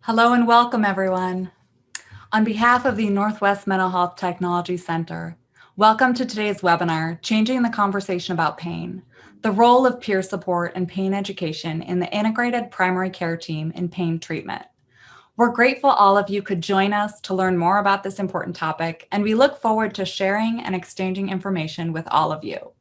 Hello and welcome, everyone. On behalf of the Northwest Mental Health Technology Center, welcome to today's webinar, Changing the Conversation About Pain, the Role of Peer Support and Pain Education in the Integrated Primary Care Team in Pain Treatment. We're grateful all of you could join us to learn more about this important topic, and we look forward to sharing and exchanging information with all of you.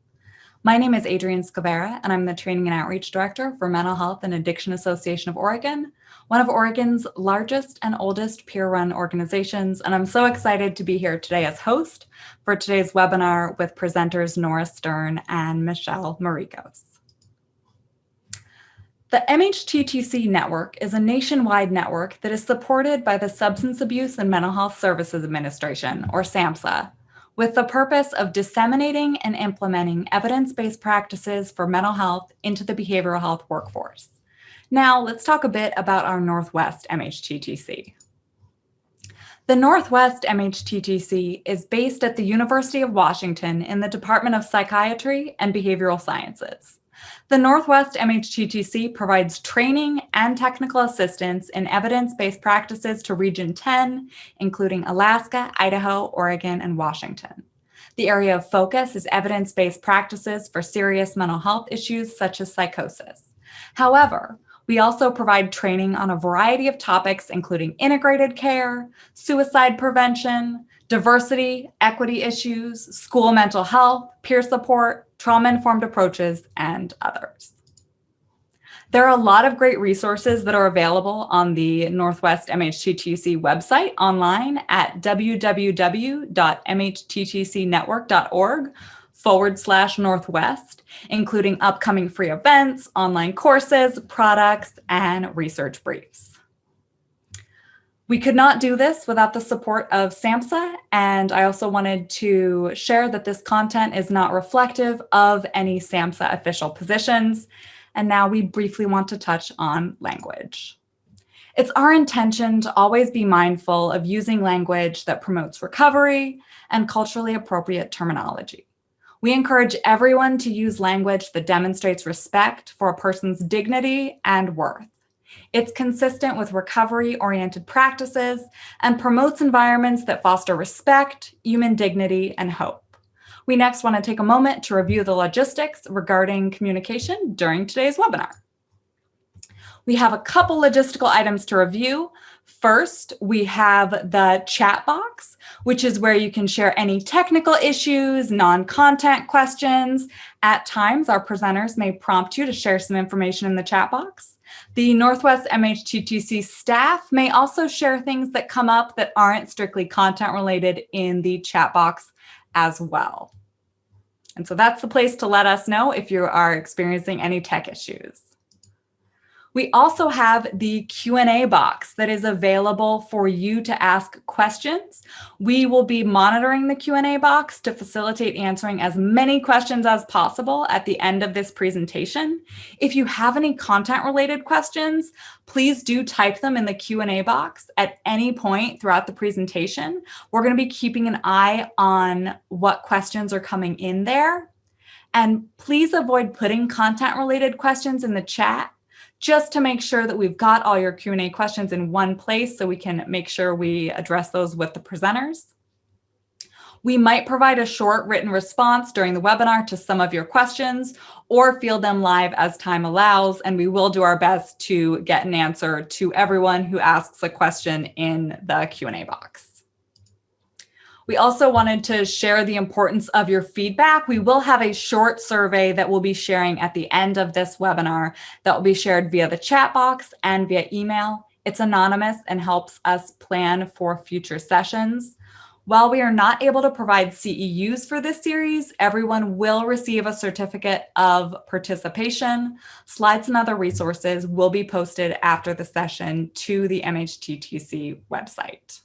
My name is Adrienne Scavera, and I'm the Training and Outreach Director for Mental Health and Addiction Association of Oregon, one of Oregon's largest and oldest peer-run organizations, and I'm so excited to be here today as host for today's webinar with presenters Nora Stern and Michelle Maricos. The Mhttc Network is a nationwide network that is supported by the Substance Abuse and Mental Health Services Administration, or SAMHSA, with the purpose of disseminating and implementing evidence-based practices for mental health into the behavioral health workforce. Now, let's talk a bit about our Northwest MHTTC. The Northwest MHTTC is based at the University of Washington in the Department of Psychiatry and Behavioral Sciences. The Northwest MHTTC provides training and technical assistance in evidence-based practices to Region 10, including Alaska, Idaho, Oregon, and Washington. The area of focus is evidence-based practices for serious mental health issues such as psychosis. However, we also provide training on a variety of topics, including integrated care, suicide prevention, diversity, equity issues, school mental health, peer support, trauma-informed approaches, and others. There are a lot of great resources that are available on the Northwest MHTTC website online at www.mhttcnetwork.org/Northwest, including upcoming free events, online courses, products, and research briefs. We could not do this without the support of SAMHSA, and I also wanted to share that this content is not reflective of any SAMHSA official positions. And now we briefly want to touch on language. It's our intention to always be mindful of using language that promotes recovery and culturally appropriate terminology. We encourage everyone to use language that demonstrates respect for a person's dignity and worth. It's consistent with recovery-oriented practices and promotes environments that foster respect, human dignity, and hope. We next want to take a moment to review the logistics regarding communication during today's webinar. We have a couple logistical items to review. First, we have the chat box, which is where you can share any technical issues, non-content questions. At times, our presenters may prompt you to share some information in the chat box. The Northwest MHTTC staff may also share things that come up that aren't strictly content related in the chat box as well. And so that's the place to let us know if you are experiencing any tech issues. We also have the Q&A box that is available for you to ask questions. We will be monitoring the Q&A box to facilitate answering as many questions as possible at the end of this presentation. If you have any content-related questions, please do type them in the Q&A box at any point throughout the presentation. We're going to be keeping an eye on what questions are coming in there. And please avoid putting content-related questions in the chat, just to make sure that we've got all your Q&A questions in one place so we can make sure we address those with the presenters. We might provide a short written response during the webinar to some of your questions or field them live as time allows, and we will do our best to get an answer to everyone who asks a question in the Q&A box. We also wanted to share the importance of your feedback. We will have a short survey that we'll be sharing at the end of this webinar that will be shared via the chat box and via email. It's anonymous and helps us plan for future sessions. While we are not able to provide CEUs for this series, everyone will receive a certificate of participation. Slides and other resources will be posted after the session to the MHTTC website.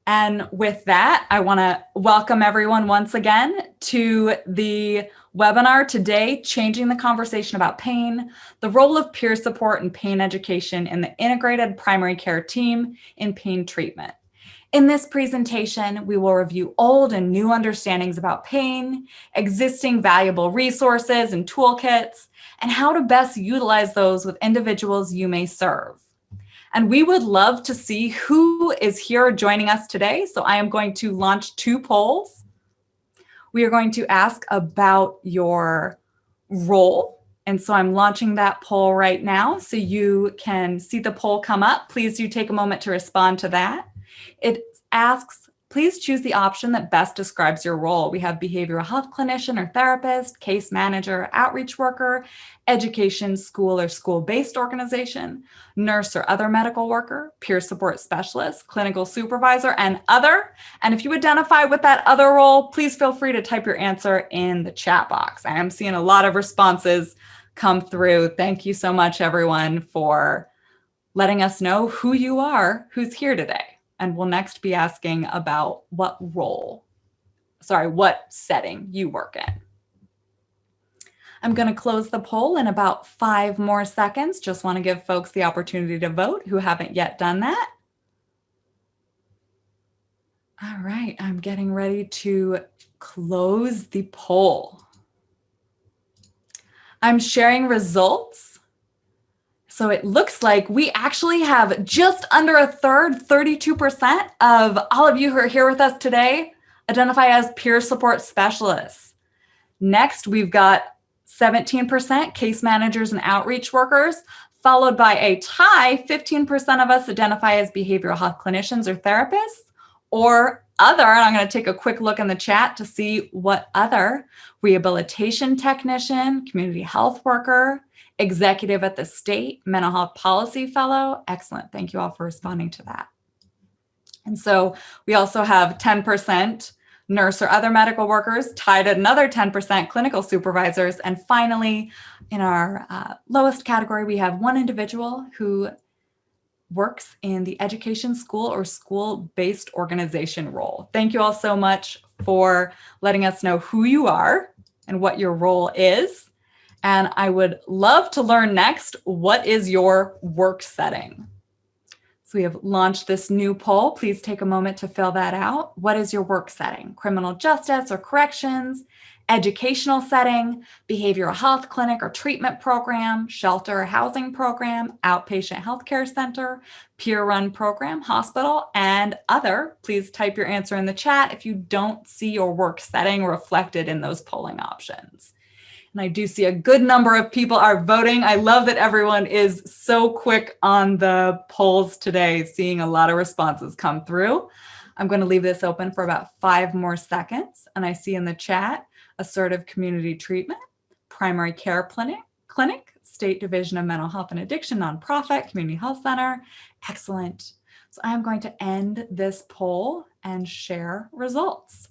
And with that, I want to welcome everyone once again to the webinar today, Changing the Conversation About Pain, the Role of Peer Support and Pain Education in the Integrated Primary Care Team in Pain Treatment. In this presentation, we will review old and new understandings about pain, existing valuable resources and toolkits, and how to best utilize those with individuals you may serve. And we would love to see who is here joining us today. So I am going to launch 2 polls. We are going to ask about your role. And so I'm launching that poll right now so you can see the poll come up. Please do take a moment to respond to that. It asks, please choose the option that best describes your role. We have behavioral health clinician or therapist, case manager, outreach worker, education, school or school-based organization, nurse or other medical worker, peer support specialist, clinical supervisor, and other. And if you identify with that other role, please feel free to type your answer in the chat box. I am seeing a lot of responses come through. Thank you so much, everyone, for letting us know who you are, who's here today. And we'll next be asking about what setting you work in. I'm going to close the poll in about 5 more seconds. Just want to give folks the opportunity to vote who haven't yet done that. All right, I'm getting ready to close the poll. I'm sharing results. So it looks like we actually have just under a third, 32% of all of you who are here with us today identify as peer support specialists. Next, we've got 17% case managers and outreach workers, followed by a tie, 15% of us identify as behavioral health clinicians or therapists, or other, and I'm going to take a quick look in the chat to see what other: rehabilitation technician, community health worker, executive at the state, mental health policy fellow. Excellent. Thank you all for responding to that. And so we also have 10% nurse or other medical workers, tied at another 10% clinical supervisors. And finally, in our lowest category, we have 1 individual who works in the education, school, or school-based organization role. Thank you all so much for letting us know who you are and what your role is. And I would love to learn next, what is your work setting? So we have launched this new poll. Please take a moment to fill that out. What is your work setting? Criminal justice or corrections, educational setting, behavioral health clinic or treatment program, shelter or housing program, outpatient healthcare center, peer-run program, hospital, and other. Please type your answer in the chat if you don't see your work setting reflected in those polling options. And I do see a good number of people are voting. I love that everyone is so quick on the polls today, seeing a lot of responses come through. I'm going to leave this open for about 5 more seconds. And I see in the chat, assertive community treatment, primary care clinic, State Division of Mental Health and Addiction, nonprofit, community health center. Excellent. So I'm going to end this poll and share results.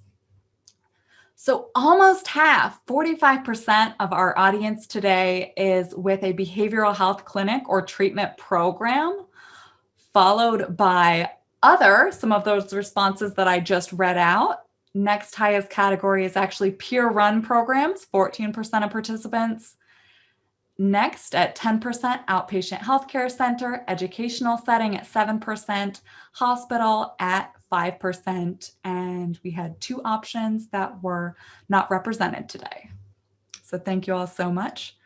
So almost half, 45% of our audience today is with a behavioral health clinic or treatment program, followed by other, some of those responses that I just read out. Next highest category is actually peer-run programs, 14% of participants. Next at 10%, outpatient healthcare center, educational setting at 7%, hospital at 5%, and we had 2 options that were not represented today. So thank you all so much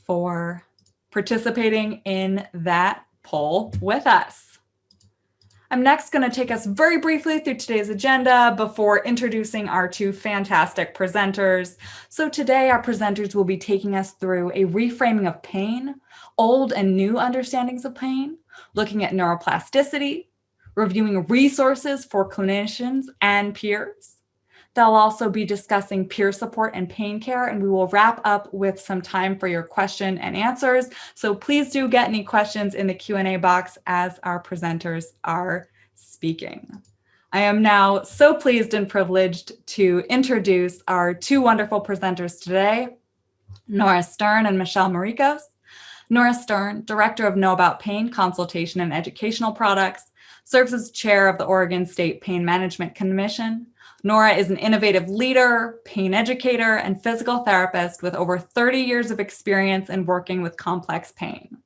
for participating in that poll with us. I'm next going to take us very briefly through today's agenda before introducing our 2 fantastic presenters. So today our presenters will be taking us through a reframing of pain, old and new understandings of pain, looking at neuroplasticity, reviewing resources for clinicians and peers. They'll also be discussing peer support and pain care, and we will wrap up with some time for your question and answers. So please do get any questions in the Q&A box as our presenters are speaking. I am now so pleased and privileged to introduce our 2 wonderful presenters today, Nora Stern and Michelle Maricos. Nora Stern, Director of Know About Pain Consultation and Educational Products, serves as chair of the Oregon State Pain Management Commission. Nora is an innovative leader, pain educator, and physical therapist with over 30 years of experience in working with complex pain.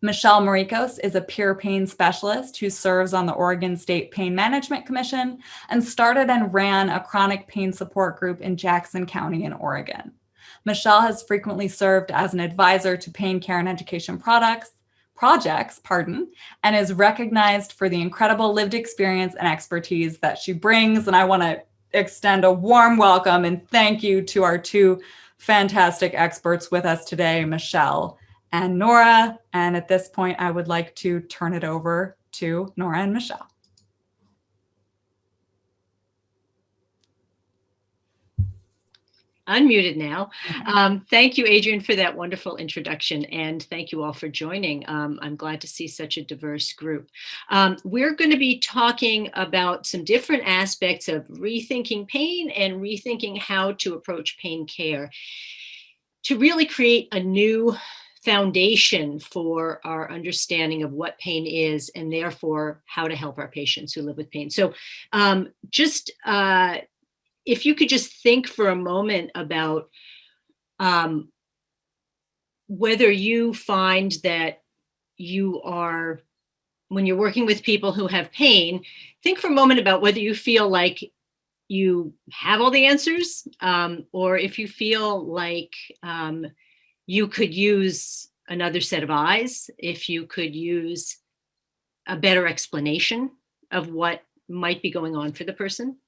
Michelle Maricos is a peer pain specialist who serves on the Oregon State Pain Management Commission and started and ran a chronic pain support group in Jackson County in Oregon. Michelle has frequently served as an advisor to pain care and education products, projects, and is recognized for the incredible lived experience and expertise that she brings. And I want to extend a warm welcome and thank you to our two fantastic experts with us today, Michelle and Nora. And at this point, I would like to turn it over to Nora and Michelle. Unmuted now. Thank you, Adrienne, for that wonderful introduction, and thank you all for joining. I'm glad to see such a diverse group. We're going to be talking about some different aspects of rethinking pain and rethinking how to approach pain care to really create a new foundation for our understanding of what pain is and therefore how to help our patients who live with pain. So if you could just think for a moment about whether you find that you are, when you're working with people who have pain, think for a moment about whether you feel like you have all the answers, or if you feel like you could use another set of eyes, if you could use a better explanation of what might be going on for the person.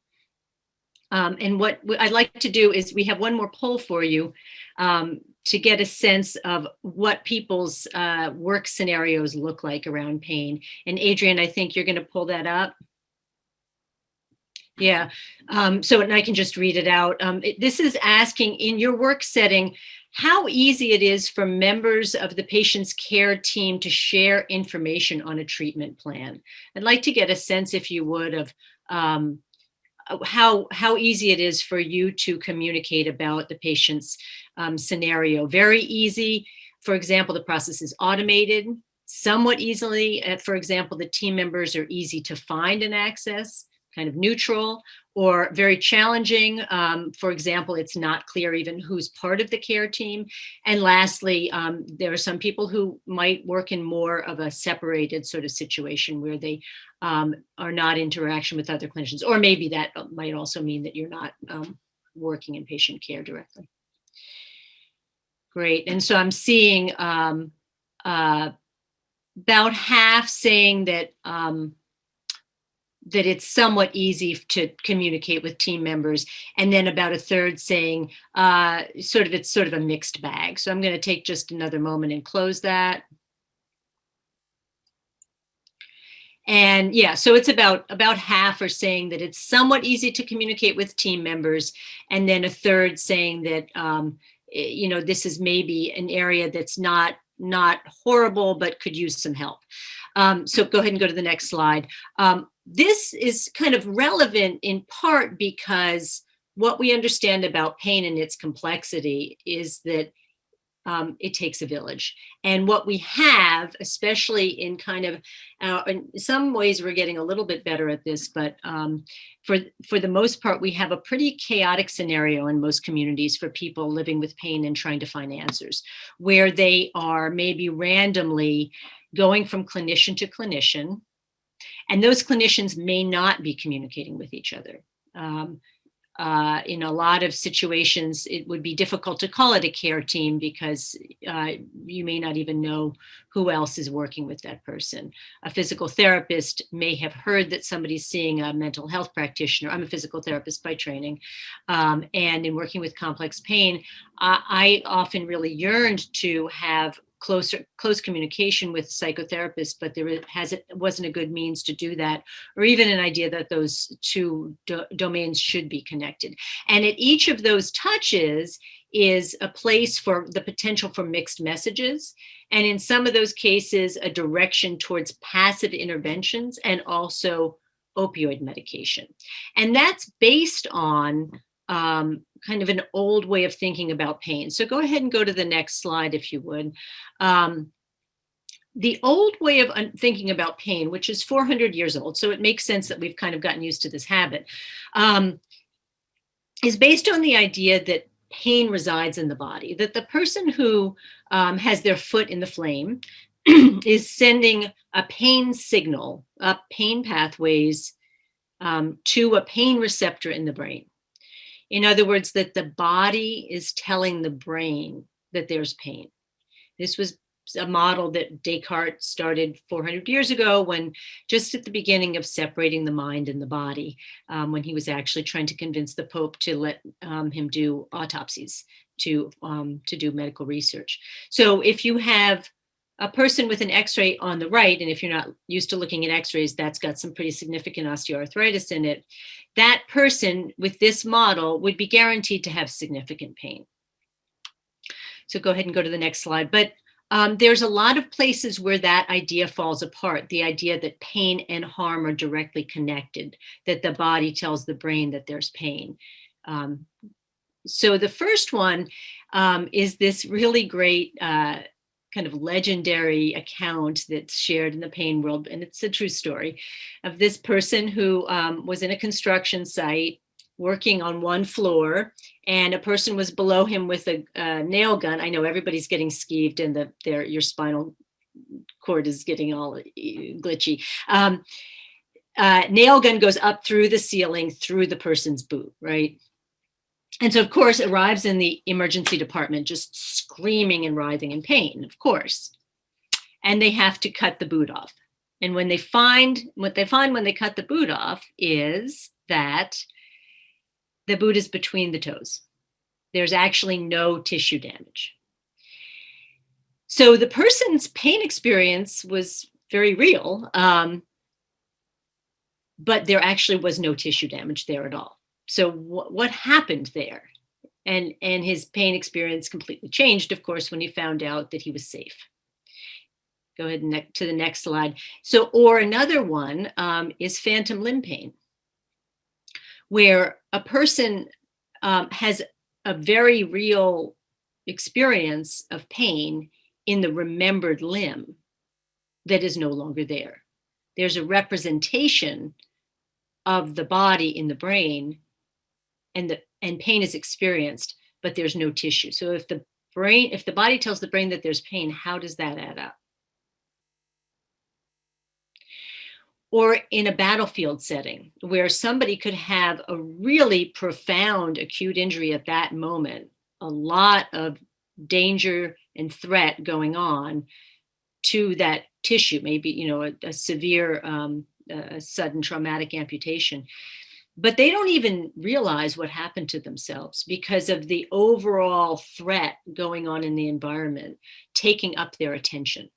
And what I'd like to do is we have one more poll for you to get a sense of what people's work scenarios look like around pain. And Adrienne, I think you're going to pull that up. Yeah, so and I can just read it out. This is asking, in your work setting, how easy it is for members of the patient's care team to share information on a treatment plan. I'd like to get a sense, if you would, of how easy it is for you to communicate about the patient's scenario. Very easy. For example, the process is automated somewhat easily. For example, the team members are easy to find and access, kind of neutral, or very challenging. For example, it's not clear even who's part of the care team. And lastly, there are some people who might work in more of a separated sort of situation where they are not in interaction with other clinicians, or maybe that might also mean that you're not working in patient care directly. Great. And so I'm seeing about half saying that that it's somewhat easy to communicate with team members, and then about a third saying it's sort of a mixed bag. So I'm going to take just another moment and close that. And yeah, so it's about half are saying that it's somewhat easy to communicate with team members, and then a third saying that this is maybe an area that's not horrible but could use some help. So go ahead and go to the next slide. This is kind of relevant in part because what we understand about pain and its complexity is that it takes a village. And what we have, especially in kind of, in some ways we're getting a little bit better at this, but for the most part, we have a pretty chaotic scenario in most communities for people living with pain and trying to find answers, where they are maybe randomly going from clinician to clinician, and those clinicians may not be communicating with each other. In a lot of situations, it would be difficult to call it a care team because you may not even know who else is working with that person. A physical therapist may have heard that somebody's seeing a mental health practitioner. I'm a physical therapist by training. And in working with complex pain, I often really yearned to have close communication with psychotherapists, but there wasn't a good means to do that, or even an idea that those two domains should be connected. And at each of those touches is a place for the potential for mixed messages. And in some of those cases, a direction towards passive interventions and also opioid medication. And that's based on kind of an old way of thinking about pain. So go ahead and go to the next slide, if you would. The old way of thinking about pain, which is 400 years old, so it makes sense that we've kind of gotten used to this habit, is based on the idea that pain resides in the body, that the person who has their foot in the flame is sending a pain signal up pain pathways to a pain receptor in the brain. In other words, that the body is telling the brain that there's pain. This was a model that Descartes started 400 years ago, when just at the beginning of separating the mind and the body, when he was actually trying to convince the Pope to let him do autopsies, to do medical research. So if you have a person with an x-ray on the right, and if you're not used to looking at x-rays, that's got some pretty significant osteoarthritis in it, that person with this model would be guaranteed to have significant pain. So go ahead and go to the next slide. But there's a lot of places where that idea falls apart, the idea that pain and harm are directly connected, that the body tells the brain that there's pain. So the first one is this really great kind of legendary account that's shared in the pain world, and it's a true story, of this person who was in a construction site working on one floor, and a person was below him with a nail gun. I know everybody's getting skeeved and your spinal cord is getting all glitchy. Nail gun goes up through the ceiling, through the person's boot, right? And so, of course, arrives in the emergency department just screaming and writhing in pain, of course. And they have to cut the boot off. And what they find when they cut the boot off is that the boot is between the toes. There's actually no tissue damage. So the person's pain experience was very real, but there actually was no tissue damage there at all. So what happened there? And his pain experience completely changed, of course, when he found out that he was safe. Go ahead and to the next slide. So, or another one is phantom limb pain, where a person has a very real experience of pain in the remembered limb that is no longer there. There's a representation of the body in the brain, and pain is experienced, but there's no tissue. So if the body tells the brain that there's pain, how does that add up? Or in a battlefield setting where somebody could have a really profound acute injury at that moment, a lot of danger and threat going on to that tissue, maybe, a severe, sudden traumatic amputation. But they don't even realize what happened to themselves because of the overall threat going on in the environment, taking up their attention.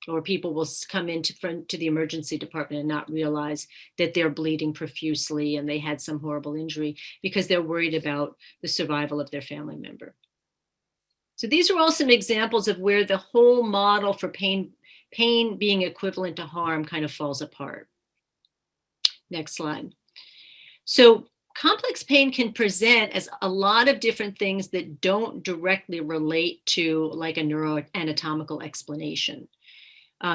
Or people will come into the emergency department and not realize that they're bleeding profusely and they had some horrible injury because they're worried about the survival of their family member. So these are all some examples of where the whole model for pain being equivalent to harm kind of falls apart. Next slide. So complex pain can present as a lot of different things that don't directly relate to like a neuroanatomical explanation.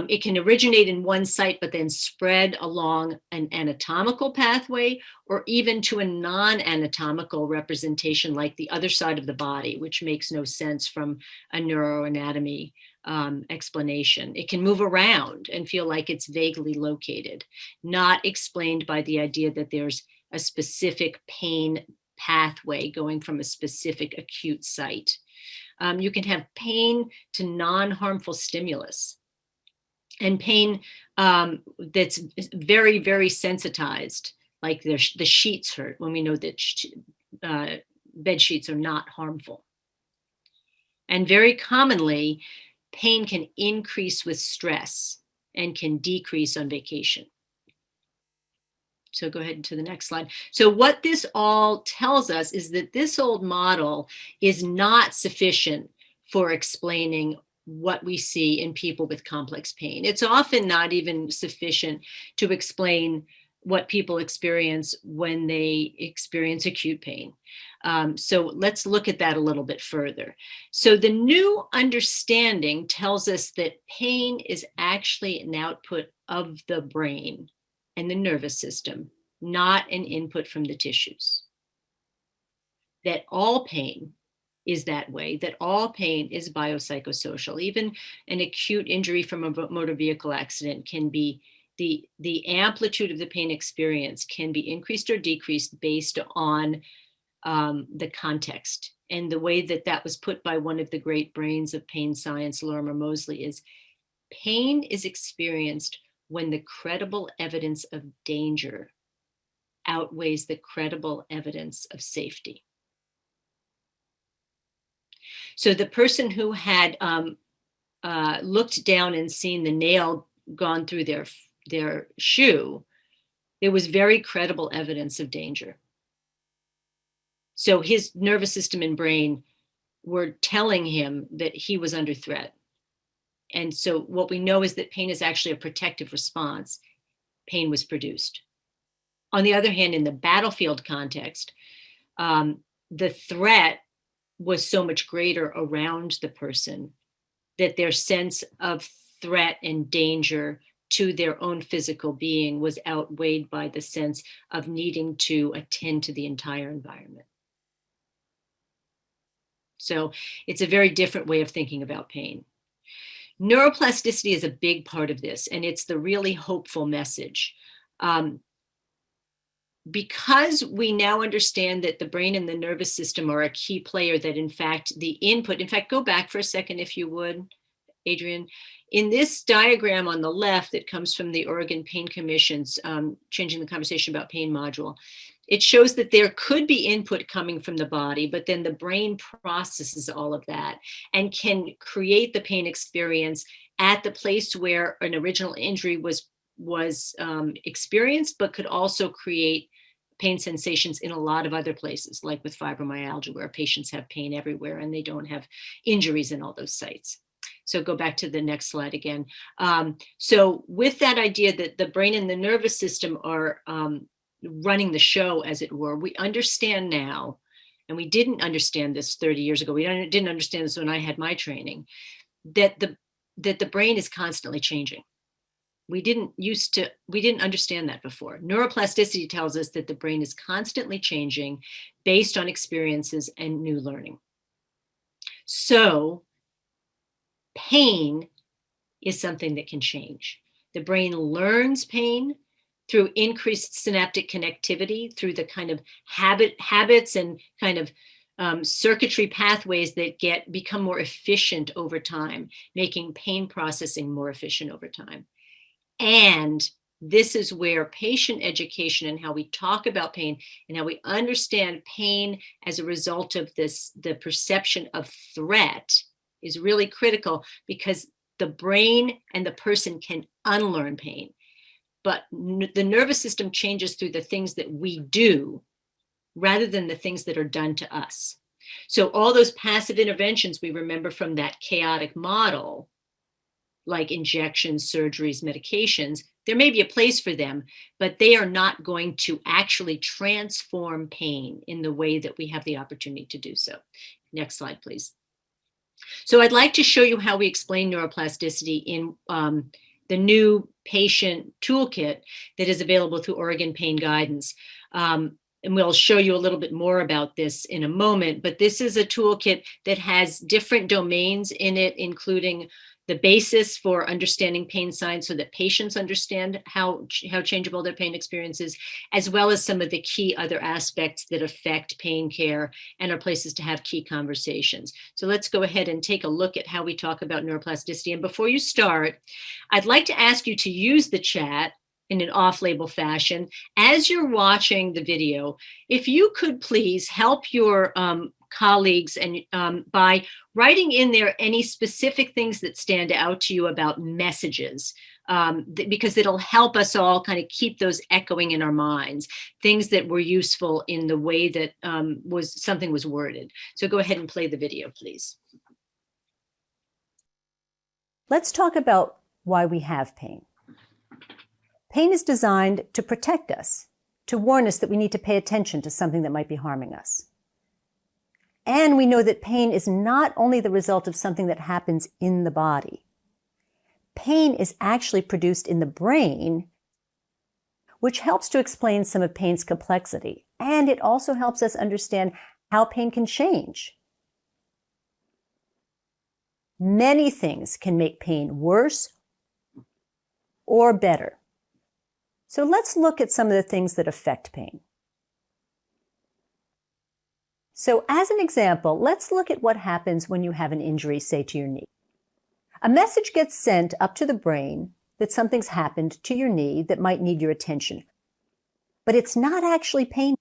It can originate in one site, but then spread along an anatomical pathway or even to a non-anatomical representation like the other side of the body, which makes no sense from a neuroanatomy explanation. It can move around and feel like it's vaguely located, not explained by the idea that there's a specific pain pathway going from a specific acute site. You can have pain to non-harmful stimulus. And pain that's very, very sensitized, like the sheets hurt when we know that bed sheets are not harmful. And very commonly, pain can increase with stress and can decrease on vacation. So go ahead to the next slide. So what this all tells us is that this old model is not sufficient for explaining what we see in people with complex pain. It's often not even sufficient to explain what people experience when they experience acute pain. So let's look at that a little bit further. So the new understanding tells us that pain is actually an output of the brain and the nervous system, not an input from the tissues. That all pain is that way, that all pain is biopsychosocial. Even an acute injury from a motor vehicle accident can be, the amplitude of the pain experience can be increased or decreased based on the context And the way that that was put by one of the great brains of pain science, Lorimer Moseley, is pain is experienced when the credible evidence of danger outweighs the credible evidence of safety. So the person who had looked down and seen the nail gone through their shoe, there was very credible evidence of danger. So his nervous system and brain were telling him that he was under threat. And so what we know is that pain is actually a protective response. Pain was produced. On the other hand, in the battlefield context, the threat was so much greater around the person that their sense of threat and danger to their own physical being was outweighed by the sense of needing to attend to the entire environment. So it's a very different way of thinking about pain. Neuroplasticity is a big part of this, and it's the really hopeful message. Because we now understand that the brain and the nervous system are a key player, that in fact, the input, in fact, go back for a second, if you would, Adrian. In this diagram on the left that comes from the Oregon Pain Commission's Changing the Conversation About Pain module, it shows that there could be input coming from the body, but then the brain processes all of that and can create the pain experience at the place where an original injury was experienced, but could also create pain sensations in a lot of other places, like with fibromyalgia, where patients have pain everywhere and they don't have injuries in all those sites. So go back to the next slide again. So with that idea that the brain and the nervous system are running the show, as it were, we understand now, and we didn't understand this 30 years ago, we didn't understand this when I had my training, that the brain is constantly changing. We didn't understand that before. Neuroplasticity tells us that the brain is constantly changing based on experiences and new learning. So pain is something that can change. The brain learns pain through increased synaptic connectivity, through the kind of habits and kind of circuitry pathways that become more efficient over time, making pain processing more efficient over time. And this is where patient education and how we talk about pain and how we understand pain as a result of the perception of threat is really critical, because the brain and the person can unlearn pain. But the nervous system changes through the things that we do rather than the things that are done to us. So all those passive interventions we remember from that chaotic model, like injections, surgeries, medications, there may be a place for them, but they are not going to actually transform pain in the way that we have the opportunity to do so. Next slide, please. So I'd like to show you how we explain neuroplasticity in the new patient toolkit that is available through Oregon Pain Guidance. And we'll show you a little bit more about this in a moment, but this is a toolkit that has different domains in it, including the basis for understanding pain science so that patients understand how changeable their pain experience is, as well as some of the key other aspects that affect pain care and are places to have key conversations. So let's go ahead and take a look at how we talk about neuroplasticity. And before you start, I'd like to ask you to use the chat in an off-label fashion as you're watching the video. If you could please help your colleagues and by writing in there any specific things that stand out to you about messages, because it'll help us all kind of keep those echoing in our minds, things that were useful in the way that something was worded. So go ahead and play the video, please. Let's talk about why we have pain. Pain is designed to protect us, to warn us that we need to pay attention to something that might be harming us. And we know that pain is not only the result of something that happens in the body. Pain is actually produced in the brain, which helps to explain some of pain's complexity. And it also helps us understand how pain can change. Many things can make pain worse or better. So let's look at some of the things that affect pain. So as an example, let's look at what happens when you have an injury, say to your knee. A message gets sent up to the brain that something's happened to your knee that might need your attention, but it's not actually pain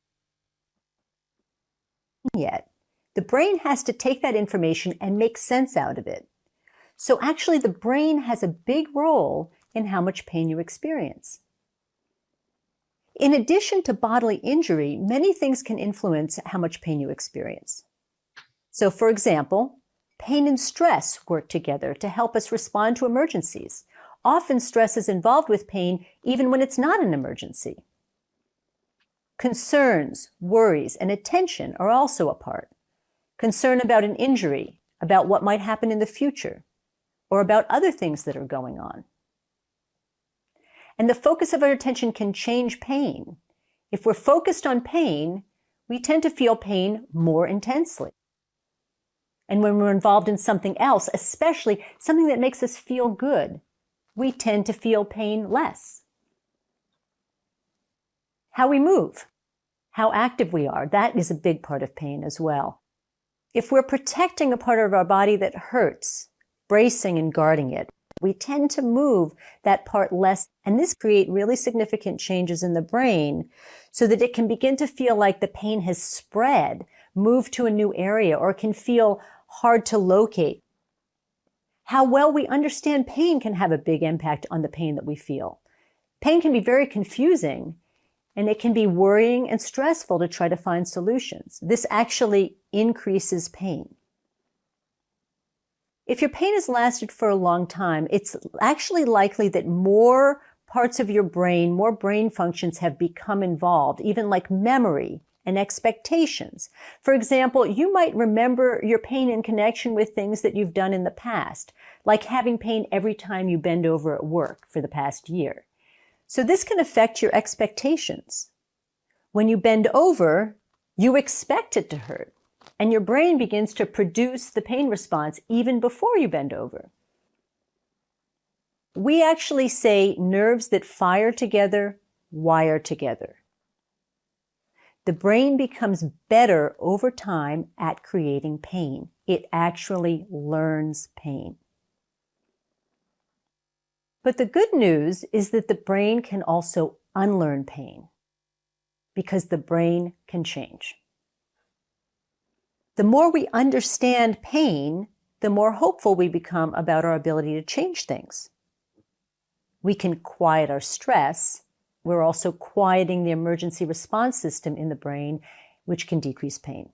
yet. The brain has to take that information and make sense out of it. So actually the brain has a big role in how much pain you experience. In addition to bodily injury, many things can influence how much pain you experience. So for example, pain and stress work together to help us respond to emergencies. Often stress is involved with pain even when it's not an emergency. Concerns, worries, and attention are also a part. Concern about an injury, about what might happen in the future, or about other things that are going on. And the focus of our attention can change pain. If we're focused on pain, we tend to feel pain more intensely. And when we're involved in something else, especially something that makes us feel good, we tend to feel pain less. How we move, how active we are, that is a big part of pain as well. If we're protecting a part of our body that hurts, bracing and guarding it, we tend to move that part less, and this creates really significant changes in the brain so that it can begin to feel like the pain has spread, moved to a new area, or can feel hard to locate. How well we understand pain can have a big impact on the pain that we feel. Pain can be very confusing, and it can be worrying and stressful to try to find solutions. This actually increases pain. If your pain has lasted for a long time, it's actually likely that more parts of your brain, more brain functions have become involved, even like memory and expectations. For example, you might remember your pain in connection with things that you've done in the past, like having pain every time you bend over at work for the past year. So this can affect your expectations. When you bend over, you expect it to hurt. And your brain begins to produce the pain response even before you bend over. We actually say nerves that fire together, wire together. The brain becomes better over time at creating pain. It actually learns pain. But the good news is that the brain can also unlearn pain because the brain can change. The more we understand pain, the more hopeful we become about our ability to change things. We can quiet our stress. We're also quieting the emergency response system in the brain, which can decrease pain.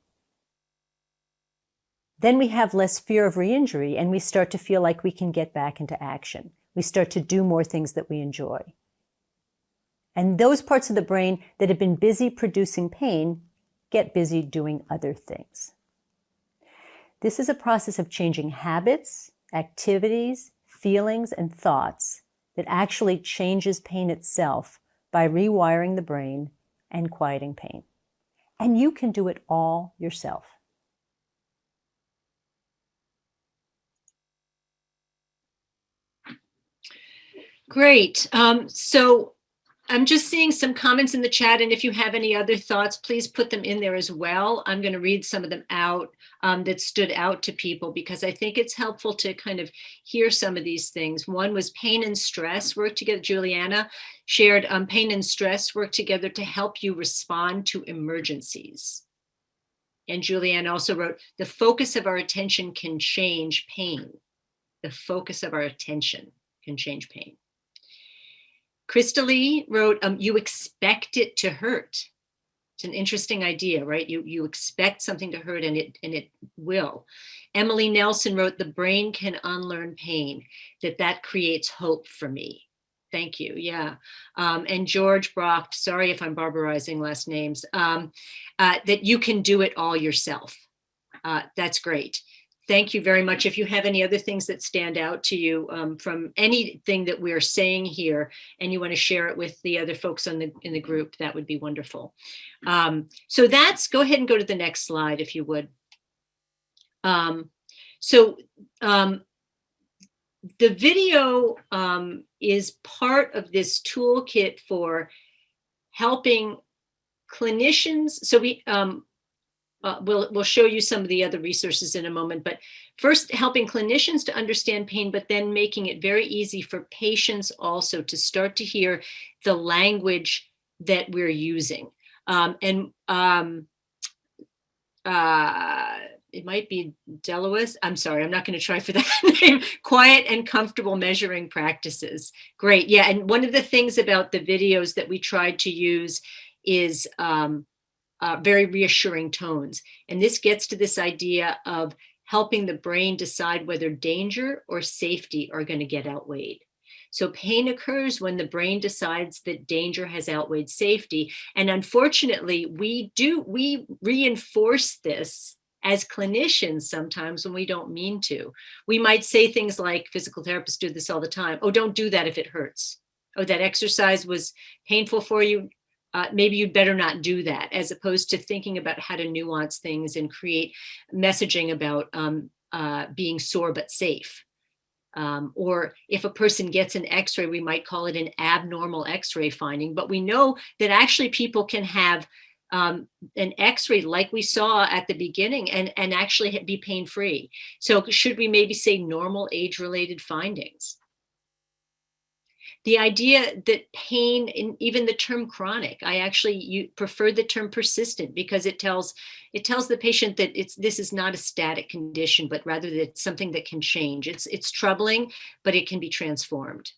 Then we have less fear of re-injury, and we start to feel like we can get back into action. We start to do more things that we enjoy. And those parts of the brain that have been busy producing pain get busy doing other things. This is a process of changing habits, activities, feelings, and thoughts that actually changes pain itself by rewiring the brain and quieting pain. And you can do it all yourself. Great. So I'm just seeing some comments in the chat, and if you have any other thoughts, please put them in there as well. I'm going to read some of them out that stood out to people because I think it's helpful to kind of hear some of these things. One was pain and stress work together. Juliana shared pain and stress work together to help you respond to emergencies. And Juliana also wrote, the focus of our attention can change pain. The focus of our attention can change pain. Krista Lee wrote, you expect it to hurt. It's an interesting idea, right? You expect something to hurt and it will. Emily Nelson wrote, the brain can unlearn pain, that creates hope for me. Thank you, yeah. And George Brock, sorry if I'm barbarizing last names, that you can do it all yourself. That's great. Thank you very much. If you have any other things that stand out to you from anything that we're saying here, and you want to share it with the other folks in the group, that would be wonderful. So go ahead and go to the next slide, if you would. The video is part of this toolkit for helping clinicians. So we'll show you some of the other resources in a moment, but first helping clinicians to understand pain, but then making it very easy for patients also to start to hear the language that we're using. It might be Delois. I'm sorry, I'm not going to try for that name. Quiet and comfortable measuring practices. Great. Yeah. And one of the things about the videos that we tried to use is very reassuring tones. And this gets to this idea of helping the brain decide whether danger or safety are going to get outweighed. So pain occurs when the brain decides that danger has outweighed safety. And unfortunately, we reinforce this as clinicians sometimes when we don't mean to. We might say things like, physical therapists do this all the time. Oh, don't do that if it hurts. Oh, that exercise was painful for you. Maybe you'd better not do that, as opposed to thinking about how to nuance things and create messaging about being sore but safe. Or if a person gets an x-ray, we might call it an abnormal x-ray finding, but we know that actually people can have an x-ray like we saw at the beginning and actually be pain-free. So should we maybe say normal age-related findings? The idea that pain, and even the term chronic, I actually prefer the term persistent because it tells the patient that this is not a static condition, but rather that it's something that can change. It's troubling, but it can be transformed.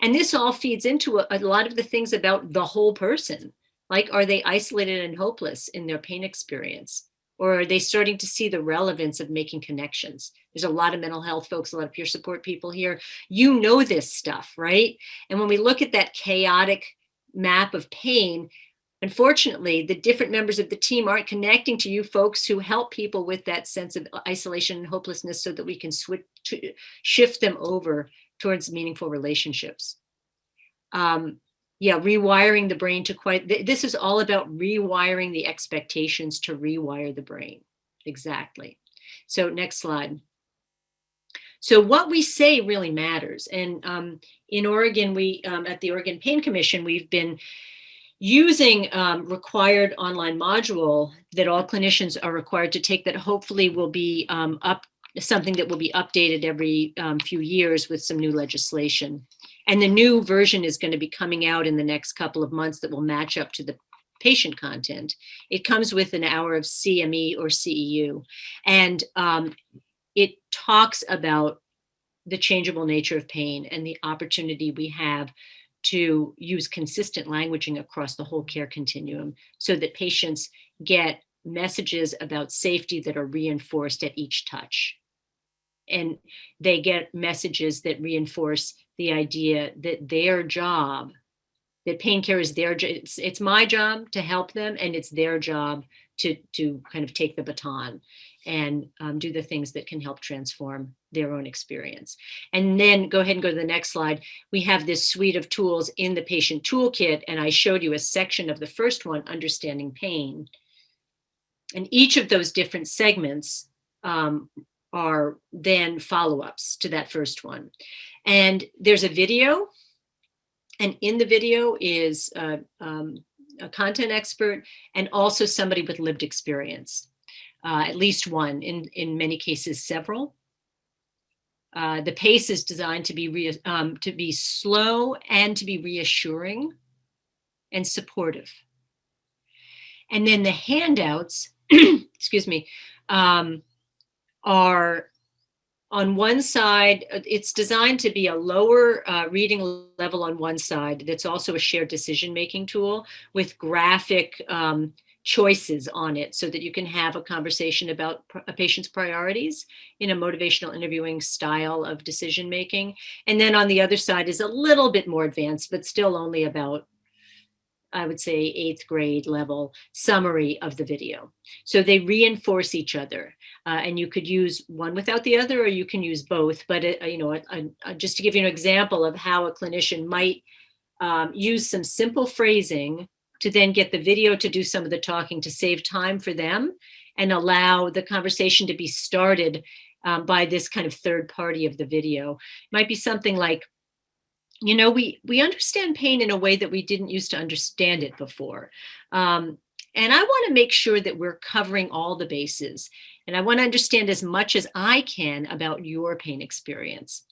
And this all feeds into a lot of the things about the whole person. Like, are they isolated and hopeless in their pain experience? Or are they starting to see the relevance of making connections? There's a lot of mental health folks, a lot of peer support people here. You know this stuff, right? And when we look at that chaotic map of pain, unfortunately, the different members of the team aren't connecting to you folks who help people with that sense of isolation and hopelessness so that we can shift them over towards meaningful relationships. Rewiring the brain to this is all about rewiring the expectations to rewire the brain. Exactly. So next slide. So what we say really matters. And in Oregon, we at the Oregon Pain Commission, we've been using required online module that all clinicians are required to take that hopefully will be something that will be updated every few years with some new legislation. And the new version is going to be coming out in the next couple of months that will match up to the patient content. It comes with an hour of CME or CEU. And it talks about the changeable nature of pain and the opportunity we have to use consistent languaging across the whole care continuum so that patients get messages about safety that are reinforced at each touch. And they get messages that reinforce the idea that their job, that pain care is their job. It's my job to help them, and it's their job to kind of take the baton and do the things that can help transform their own experience. And then go ahead and go to the next slide. We have this suite of tools in the patient toolkit, and I showed you a section of the first one, understanding pain. And each of those different segments are then follow-ups to that first one. And there's a video, and in the video is a content expert and also somebody with lived experience, at least one, in many cases several. The pace is designed to be slow and to be reassuring and supportive. And then the handouts, excuse me, are on one side. It's designed to be a lower reading level on one side. That's also a shared decision-making tool with graphic choices on it so that you can have a conversation about a patient's priorities in a motivational interviewing style of decision-making. And then on the other side is a little bit more advanced, but still only about, I would say, 8th grade level summary of the video. So they reinforce each other, and you could use one without the other, or you can use both. But just to give you an example of how a clinician might use some simple phrasing to then get the video to do some of the talking to save time for them and allow the conversation to be started by this kind of third party of the video. It might be something like, we understand pain in a way that we didn't used to understand it before. And I want to make sure that we're covering all the bases. And I want to understand as much as I can about your pain experience.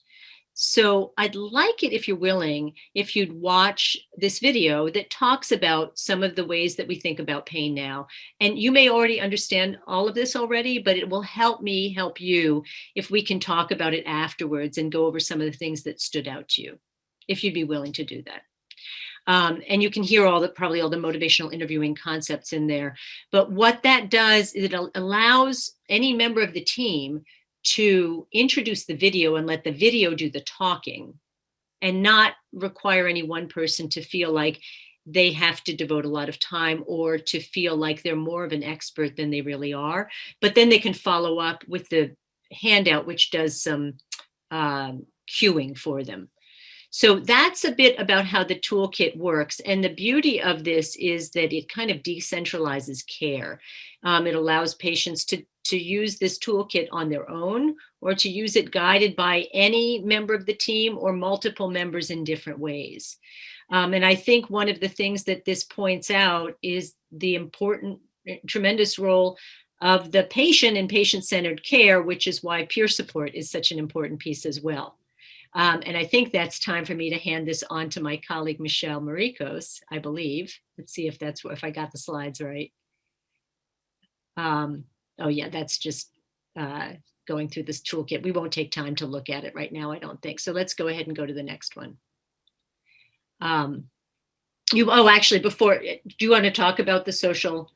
So I'd like it, if you're willing, if you'd watch this video that talks about some of the ways that we think about pain now. And you may already understand all of this already, but it will help me help you if we can talk about it afterwards and go over some of the things that stood out to you, if you'd be willing to do that. And you can hear probably all the motivational interviewing concepts in there. But what that does is it allows any member of the team to introduce the video and let the video do the talking, and not require any one person to feel like they have to devote a lot of time or to feel like they're more of an expert than they really are. But then they can follow up with the handout, which does some cueing for them. So that's a bit about how the toolkit works. And the beauty of this is that it kind of decentralizes care. It allows patients to use this toolkit on their own, or to use it guided by any member of the team or multiple members in different ways. And I think one of the things that this points out is the important, tremendous role of the patient in patient-centered care, which is why peer support is such an important piece as well. And I think that's time for me to hand this on to my colleague, Michelle Maricos, I believe. Let's see if I got the slides right. Oh yeah, that's just going through this toolkit. We won't take time to look at it right now, I don't think. So let's go ahead and go to the next one. Actually, before, do you want to talk about the social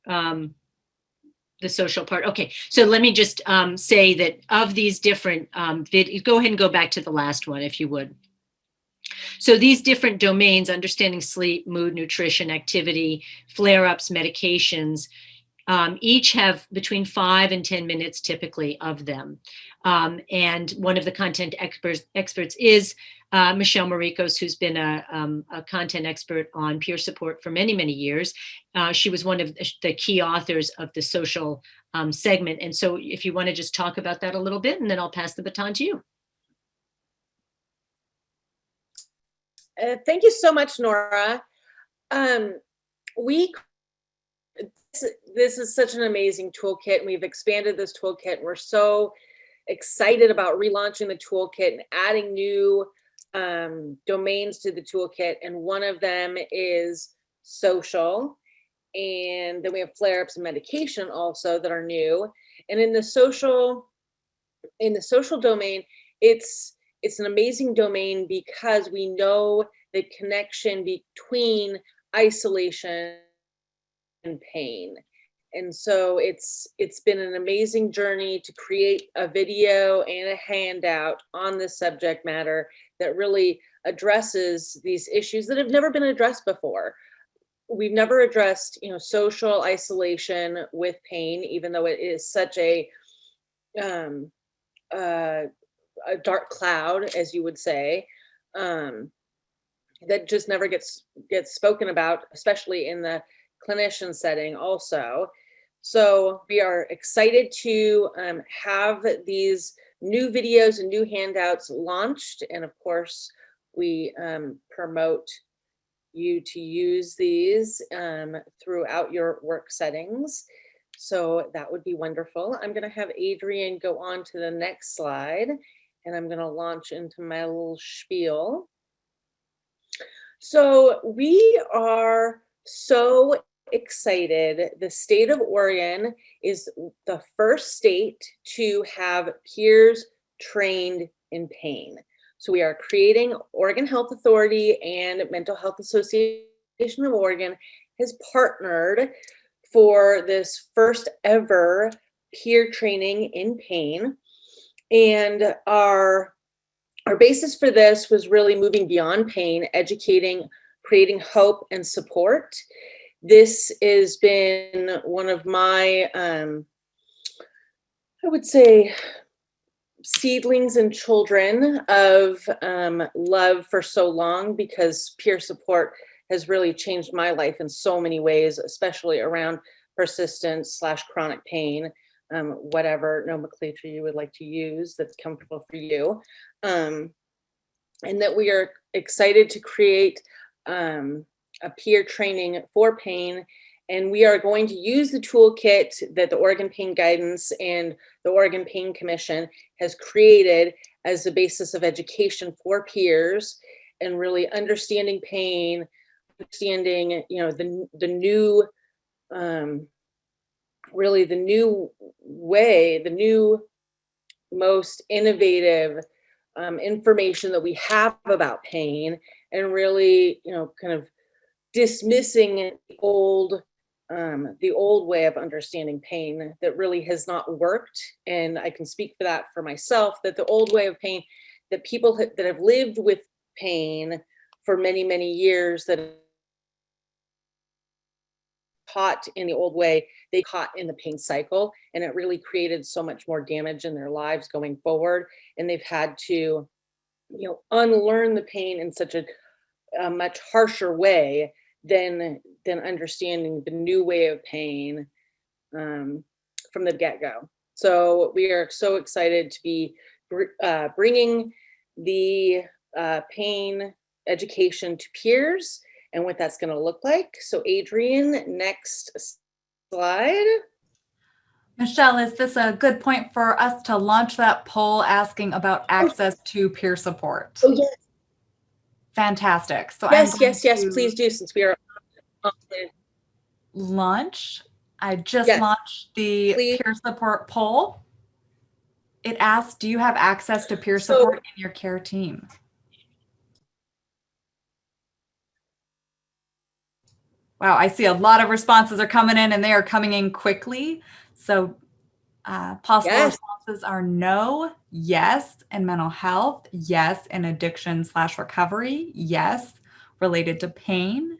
part? Okay, so let me just say that of these different videos, go ahead and go back to the last one if you would. So these different domains, understanding sleep, mood, nutrition, activity, flare-ups, medications, each have between 5 and 10 minutes typically of them. And one of the content experts is Michelle Maricos, who's been a content expert on peer support for many, many years. She was one of the key authors of the social segment. And so if you want to just talk about that a little bit, and then I'll pass the baton to you. Thank you so much, Nora. This is such an amazing toolkit, and we've expanded this toolkit. We're so excited about relaunching the toolkit and adding new domains to the toolkit. And one of them is social. And then we have flare-ups and medication also that are new. And in the social domain, it's an amazing domain because we know the connection between isolation and pain. And so it's been an amazing journey to create a video and a handout on this subject matter that really addresses these issues that have never been addressed before. We've never addressed, social isolation with pain, even though it is such a dark cloud, as you would say, that just never gets spoken about, especially in the clinician setting also. So we are excited to have these new videos and new handouts launched. And of course, we promote you to use these throughout your work settings. So that would be wonderful. I'm going to have Adrian go on to the next slide, and I'm going to launch into my little spiel. So we are so excited. The state of Oregon is the first state to have peers trained in pain. So we are creating, Oregon Health Authority and Mental Health Association of Oregon has partnered for this first ever peer training in pain. And our basis for this was really moving beyond pain, educating, creating hope and support. This has been one of my, I would say, seedlings and children of love for so long, because peer support has really changed my life in so many ways, especially around persistent / chronic pain, whatever nomenclature you would like to use that's comfortable for you. And that we are excited to create a peer training for pain And we are going to use the toolkit that the Oregon Pain Guidance and the Oregon Pain Commission has created as the basis of education for peers, and really understanding pain, understanding, the new, really the new way, the new most innovative information that we have about pain, and really, kind of dismissing the old way of understanding pain that really has not worked. And I can speak for that for myself, that the old way of pain, that people that have lived with pain for many, many years, that caught in the old way, they caught in the pain cycle, and it really created so much more damage in their lives going forward. And they've had to, unlearn the pain in such a much harsher way than understanding the new way of pain from the get-go. So we are so excited to be bringing the pain education to peers and what that's going to look like. So Adrienne, next slide. Michelle, is this a good point for us to launch that poll asking about access to peer support? Oh, yes. Fantastic. So Yes, I'm going yes, to please do, since we are on the launch. I just Yes, launched the please. peer support poll. It asks, do you have access to peer So- support in your care team? Wow, I see a lot of responses are coming in, and they are coming in quickly. So possible Yes. responses are no, yes, in mental health, yes, in addiction/recovery, yes, related to pain,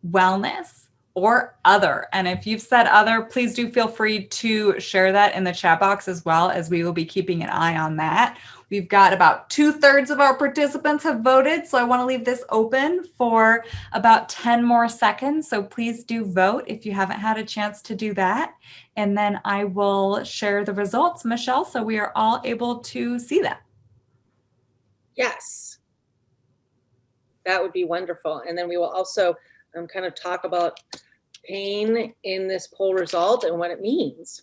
wellness, or other. And if you've said other, please do feel free to share that in the chat box, as well, as we will be keeping an eye on that. We've got about 2/3 of our participants have voted, so I want to leave this open for about 10 more seconds. So please do vote if you haven't had a chance to do that. And then I will share the results, Michelle, so we are all able to see them. Yes, that would be wonderful. And then we will also kind of talk about pain in this poll result and what it means.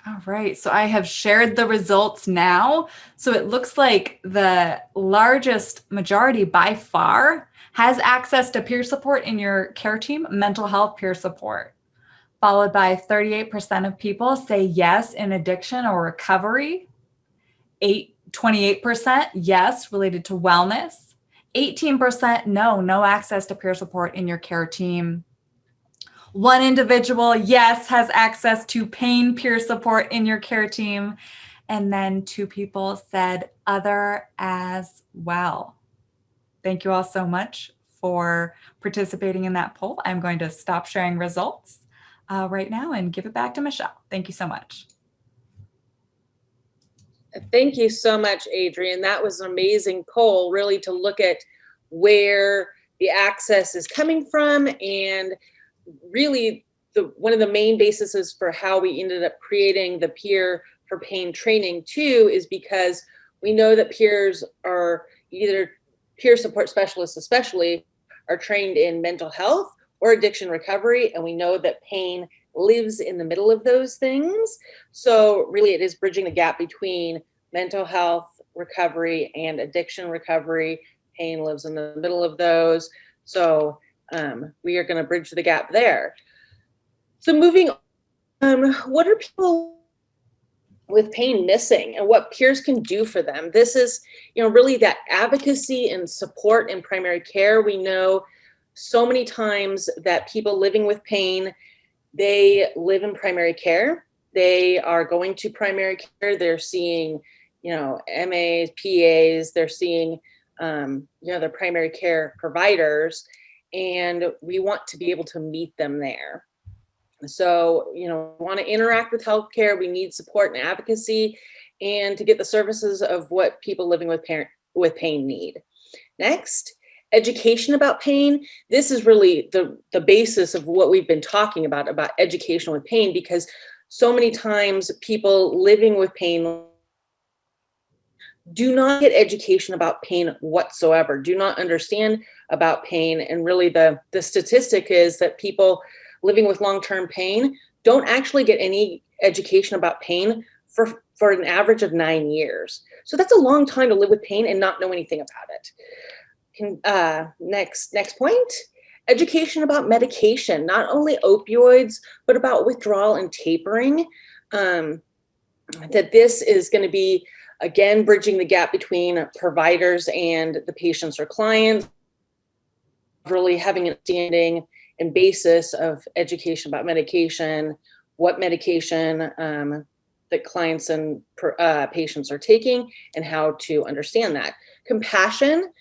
All right, so I have shared the results now. So it looks like the largest majority by far has access to peer support in your care team, mental health peer support, followed by 38% of people say yes in addiction or recovery, 28% yes related to wellness, 18% no access to peer support in your care team. One individual, yes, has access to pain peer support in your care team. And then 2 people said other as well. Thank you all so much for participating in that poll. I'm going to stop sharing results right now and give it back to Michelle. Thank you so much. Thank you so much, Adrienne. That was an amazing poll, really, to look at where the access is coming from, and really one of the main bases for how we ended up creating the Peer for Pain training too is because we know that peers are either peer support specialists, especially, are trained in mental health or addiction recovery, and we know that pain lives in the middle of those things. So really, it is bridging the gap between mental health recovery and addiction recovery. Pain lives in the middle of those. So we are going to bridge the gap there. So moving on, what are people with pain missing, and what peers can do for them? This is, really that advocacy and support in primary care. We know so many times that people living with pain, they live in primary care. They are going to primary care. They're seeing, MAs, PAs. They're seeing, their primary care providers, and we want to be able to meet them there. So, we want to interact with healthcare. We need support and advocacy, and to get the services of what people living with pain need. Next, education about pain. This is really the basis of what we've been talking about education with pain, because so many times people living with pain do not get education about pain whatsoever, do not understand about pain. And really the statistic is that people living with long-term pain don't actually get any education about pain for an average of 9 years. So that's a long time to live with pain and not know anything about it. Next point, education about medication, not only opioids, but about withdrawal and tapering. That this is going to be, again, bridging the gap between providers and the patients or clients, really having an understanding and basis of education about medication, what medication that clients and patients are taking, and how to understand that. Compassion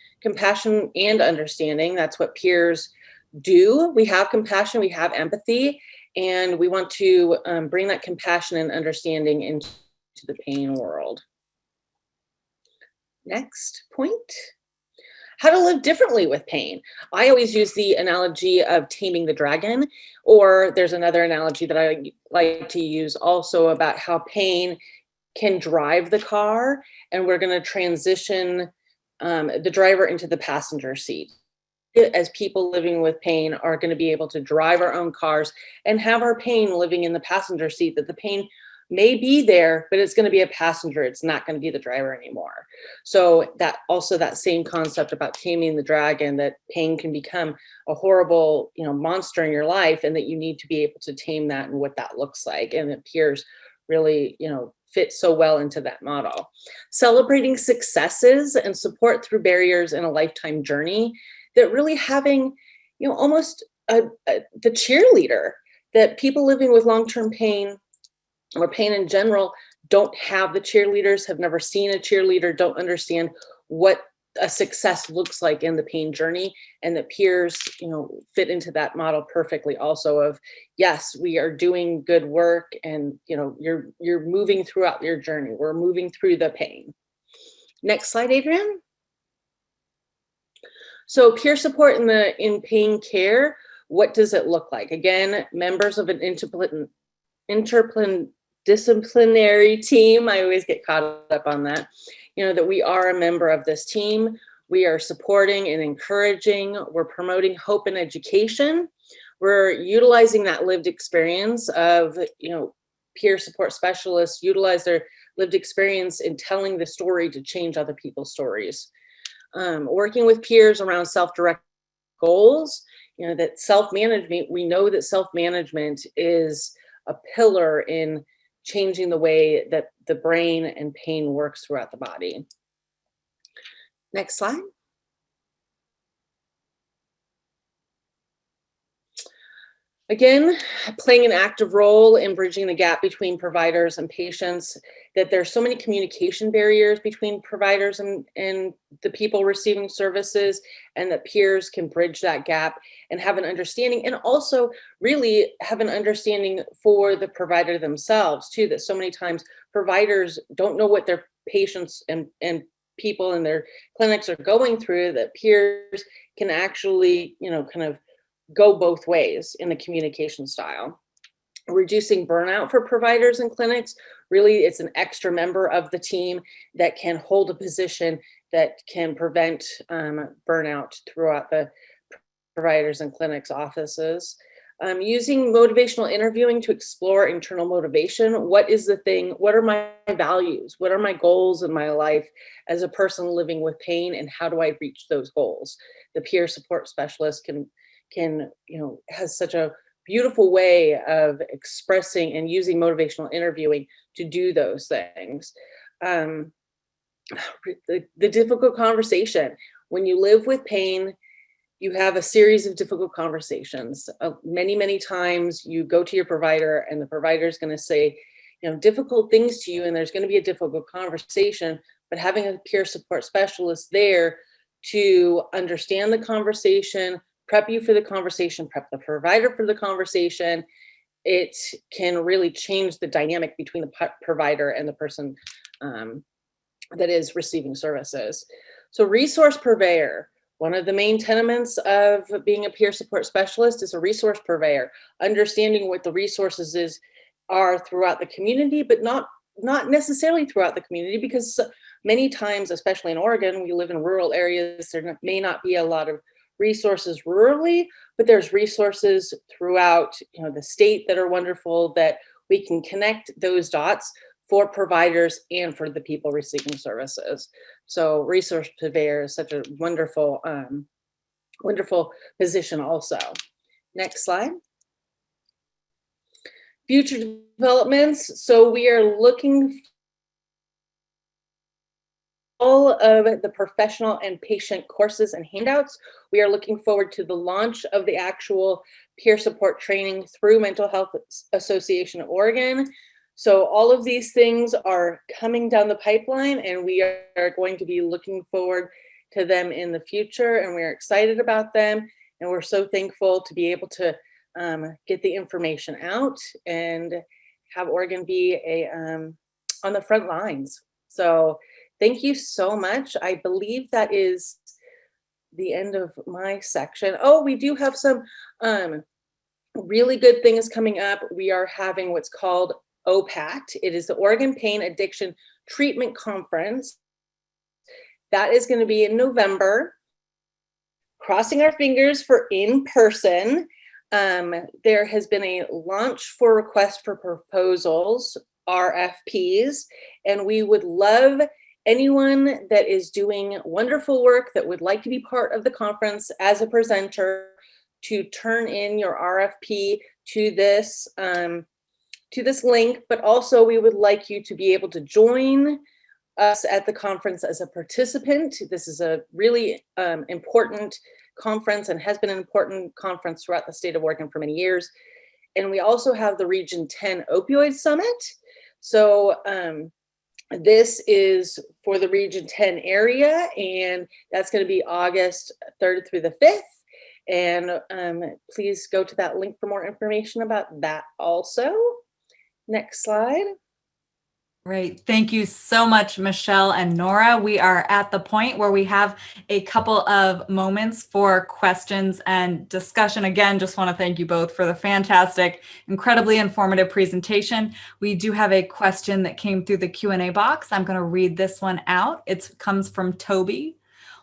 and understanding, that's what peers do. We have compassion, we have empathy, and we want to bring that compassion and understanding into the pain world. Next point, how to live differently with pain. I always use the analogy of taming the dragon, or there's another analogy that I like to use also about how pain can drive the car, and we're going to transition the driver into the passenger seat. As people living with pain are going to be able to drive our own cars and have our pain living in the passenger seat, that the pain may be there, but it's going to be a passenger. It's not going to be the driver anymore. So that also that same concept about taming the dragon, that pain can become a horrible, monster in your life, and that you need to be able to tame that and what that looks like. And it peers really, fit so well into that model. Celebrating successes and support through barriers in a lifetime journey, that really having, almost the cheerleader, that people living with long-term pain or pain in general don't have the cheerleaders, have never seen a cheerleader, don't understand what a success looks like in the pain journey, and that peers, fit into that model perfectly also of, yes, we are doing good work, and, you're moving throughout your journey. We're moving through the pain. Next slide, Adrienne. So peer support in pain care, what does it look like? Again, members of an interdisciplinary team. I always get caught up on that. That we are a member of this team. We are supporting and encouraging. We're promoting hope and education. We're utilizing that lived experience of, peer support specialists utilize their lived experience in telling the story to change other people's stories. Working with peers around self-directed goals, that self-management, we know that self-management is a pillar in changing the way that the brain and pain works throughout the body. Next slide. Again, playing an active role in bridging the gap between providers and patients, that there's so many communication barriers between providers and the people receiving services, and that peers can bridge that gap and have an understanding, and also really have an understanding for the provider themselves too, that so many times providers don't know what their patients and people in their clinics are going through, that peers can actually, kind of go both ways in the communication style. Reducing burnout for providers and clinics, really it's an extra member of the team that can hold a position that can prevent burnout throughout the providers and clinics offices. Using motivational interviewing to explore internal motivation. What is the thing? What are my values? What are my goals in my life as a person living with pain, and how do I reach those goals? The peer support specialist can has such a beautiful way of expressing and using motivational interviewing to do those things. The difficult conversation. When you live with pain, you have a series of difficult conversations. Many times you go to your provider, and the provider is going to say, difficult things to you, and there's going to be a difficult conversation, but having a peer support specialist there to understand the conversation, prep you for the conversation, prep the provider for the conversation, it can really change the dynamic between the provider and the person that is receiving services. So resource purveyor, one of the main tenets of being a peer support specialist is a resource purveyor, understanding what the resources are throughout the community, but not necessarily throughout the community, because many times, especially in Oregon, we live in rural areas. There may not be a lot of resources rurally, but there's resources throughout, the state that are wonderful, that we can connect those dots for providers and for the people receiving services. So Resource Purveyor is such a wonderful, wonderful position also. Next slide. Future developments. So we are looking all of the professional and patient courses and handouts. We are looking forward to the launch of the actual peer support training through Mental Health Association of Oregon. So all of these things are coming down the pipeline, and we are going to be looking forward to them in the future, and we're excited about them. And we're so thankful to be able to get the information out and have Oregon be on the front lines. So thank you so much. I believe that is the end of my section. Oh, we do have some really good things coming up. We are having what's called OPAT. It is the Oregon Pain Addiction Treatment Conference. That is going to be in November. Crossing our fingers for in person. There has been a launch for request for proposals, RFPs, and we would love anyone that is doing wonderful work that would like to be part of the conference as a presenter to turn in your RFP to this link, but also we would like you to be able to join us at the conference as a participant. This is a really important conference and has been an important conference throughout the state of Oregon for many years. And we also have the Region 10 Opioid Summit. So this is for the Region 10 area, and that's going to be August 3rd through the 5th. And please go to that link for more information about that also. Next slide. Great. Thank you so much, Michelle and Nora. We are at the point where we have a couple of moments for questions and discussion. Again, just want to thank you both for the fantastic, incredibly informative presentation. We do have a question that came through the Q&A box. I'm going to read this one out. It comes from Toby.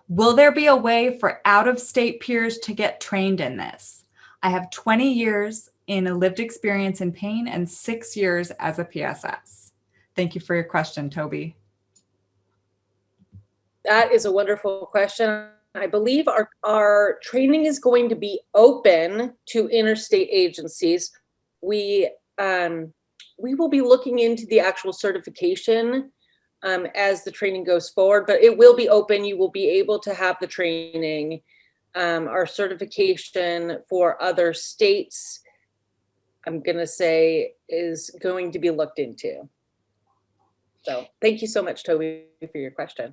Will there be a way for out-of-state peers to get trained in this? I have 20 years in a lived experience in pain and 6 years as a PSS. Thank you for your question, Toby. That is a wonderful question. I believe our training is going to be open to interstate agencies. We will be looking into the actual certification as the training goes forward, but it will be open. You will be able to have the training. Our certification for other states, I'm going to say, is going to be looked into. So thank you so much, Toby, for your question.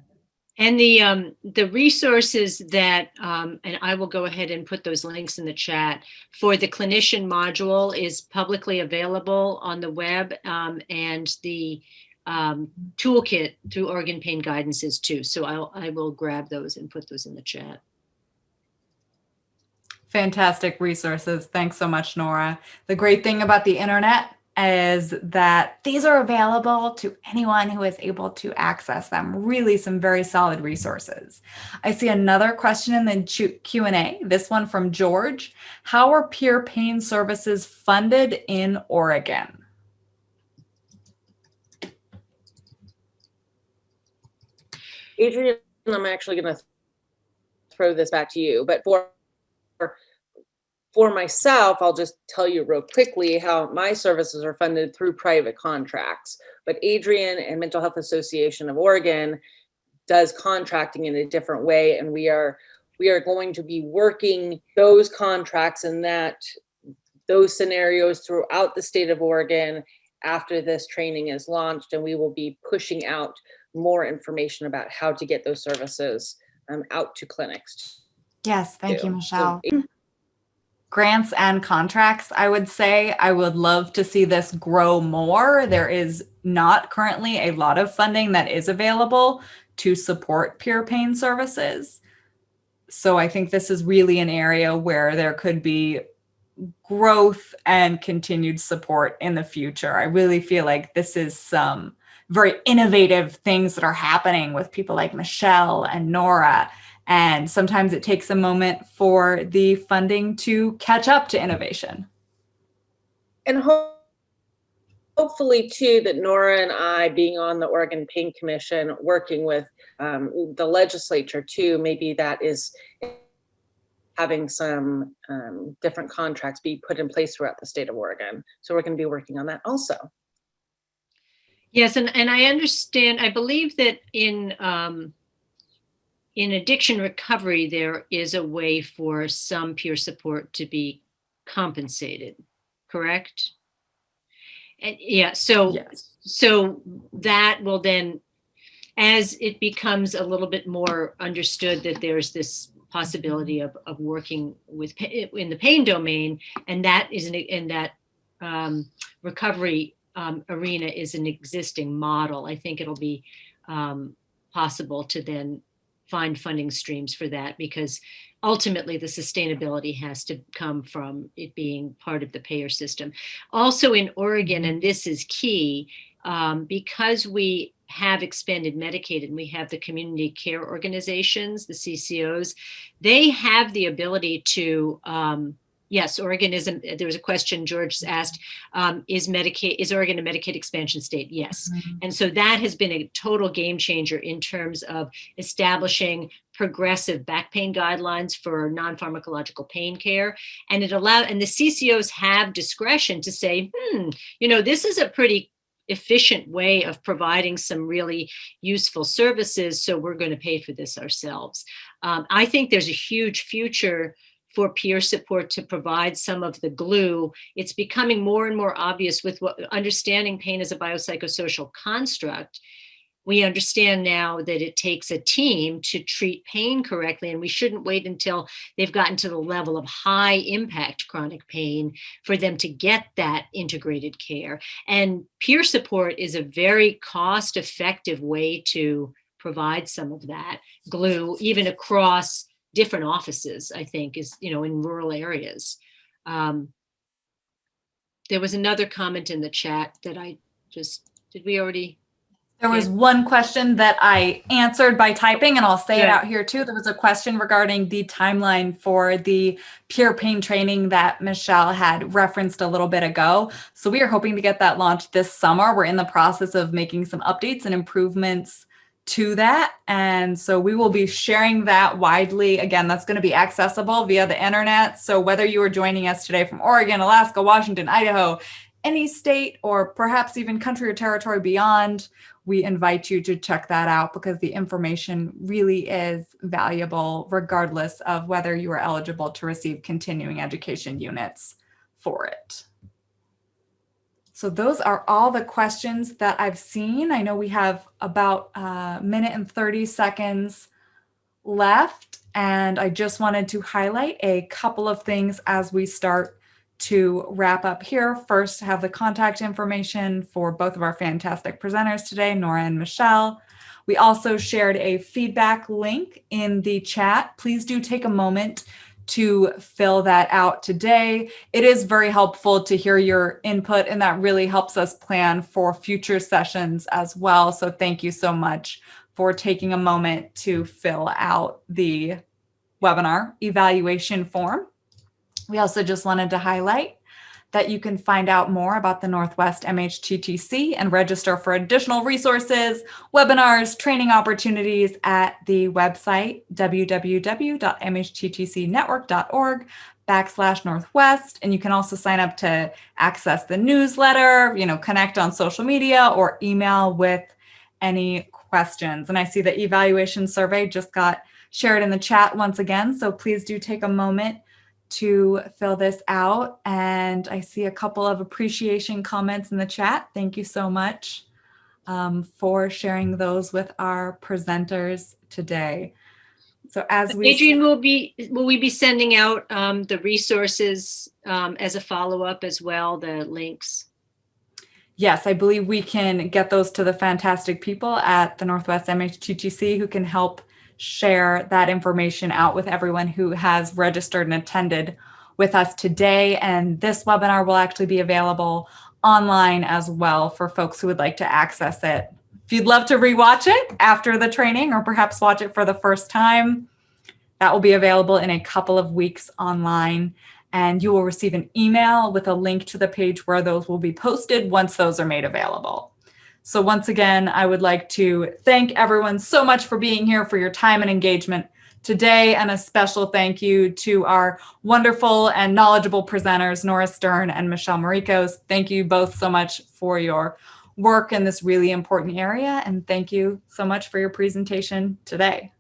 And the resources that, and I will go ahead and put those links in the chat, for the clinician module is publicly available on the web, and the toolkit through Oregon Pain Guidance is too. So I will grab those and put those in the chat. Fantastic resources. Thanks so much, Nora. The great thing about the internet is that these are available to anyone who is able to access them. Really some very solid resources. I see another question in the Q&A, this one from George. How are peer pain services funded in Oregon? Adrian, I'm actually going to throw this back to you, but for myself, I'll just tell you real quickly how my services are funded through private contracts. But Adrian and Mental Health Association of Oregon does contracting in a different way, and we are going to be working those contracts and those scenarios throughout the state of Oregon after this training is launched, and we will be pushing out more information about how to get those services out to clinics. Yes, thank you, Michelle. So, grants and contracts, I would say. I would love to see this grow more. There is not currently a lot of funding that is available to support peer pain services. So I think this is really an area where there could be growth and continued support in the future. I really feel like this is some very innovative things that are happening with people like Michelle and Nora. And sometimes it takes a moment for the funding to catch up to innovation. And hopefully too, that Nora and I, being on the Oregon Pain Commission, working with the legislature too, maybe that is having some different contracts be put in place throughout the state of Oregon. So we're going to be working on that also. Yes, and I understand, I believe that in addiction recovery, there is a way for some peer support to be compensated, correct? And yeah, so Yes. so that will then, as it becomes a little bit more understood that there's this possibility of working with in the pain domain, and that is in that recovery arena is an existing model. I think it'll be possible to then find funding streams for that, because ultimately the sustainability has to come from it being part of the payer system. Also in Oregon, and this is key, because we have expanded Medicaid and we have the community care organizations, the CCOs, they have the ability to, yes, Oregon is, there was a question George asked, is Oregon a Medicaid expansion state? Yes. And so that has been a total game changer in terms of establishing progressive back pain guidelines for non-pharmacological pain care. And it and the CCOs have discretion to say, this is a pretty efficient way of providing some really useful services, so we're going to pay for this ourselves. I think there's a huge future for peer support to provide some of the glue. It's becoming more and more obvious with understanding pain as a biopsychosocial construct. We understand now that it takes a team to treat pain correctly, and we shouldn't wait until they've gotten to the level of high impact chronic pain for them to get that integrated care. And peer support is a very cost-effective way to provide some of that glue, even across different offices, I think, is, in rural areas. There was another comment in the chat that did we already? There was one question that I answered by typing, and I'll say it out here too. There was a question regarding the timeline for the peer pain training that Michelle had referenced a little bit ago. So we are hoping to get that launched this summer. We're in the process of making some updates and improvements to that. And so we will be sharing that widely. Again, that's going to be accessible via the internet. So whether you are joining us today from Oregon, Alaska, Washington, Idaho, any state, or perhaps even country or territory beyond, we invite you to check that out, because the information really is valuable regardless of whether you are eligible to receive continuing education units for it. So those are all the questions that I've seen. I know we have about a minute and 30 seconds left, and I just wanted to highlight a couple of things as we start to wrap up here. First, have the contact information for both of our fantastic presenters today, Nora and Michelle. We also shared a feedback link in the chat. Please do take a moment to fill that out today. It is very helpful to hear your input, and that really helps us plan for future sessions as well. So thank you so much for taking a moment to fill out the webinar evaluation form. We also just wanted to highlight that you can find out more about the Northwest MHTTC and register for additional resources, webinars, training opportunities at the website www.mhttcnetwork.org/Northwest. And you can also sign up to access the newsletter, connect on social media, or email with any questions. And I see the evaluation survey just got shared in the chat once again. So please do take a moment to fill this out. And I see a couple of appreciation comments in the chat. Thank you so much for sharing those with our presenters today. So as we— Adrienne, will we be sending out the resources as a follow-up as well, the links? Yes, I believe we can get those to the fantastic people at the Northwest MHTTC who can help share that information out with everyone who has registered and attended with us today. And this webinar will actually be available online as well for folks who would like to access it If you'd love to rewatch it after the training or perhaps watch it for the first time, that will be available in a couple of weeks online, and you will receive an email with a link to the page where those will be posted once those are made available. So once again, I would like to thank everyone so much for being here, for your time and engagement today, and a special thank you to our wonderful and knowledgeable presenters, Nora Stern and Michelle Maricos. Thank you both so much for your work in this really important area, and thank you so much for your presentation today.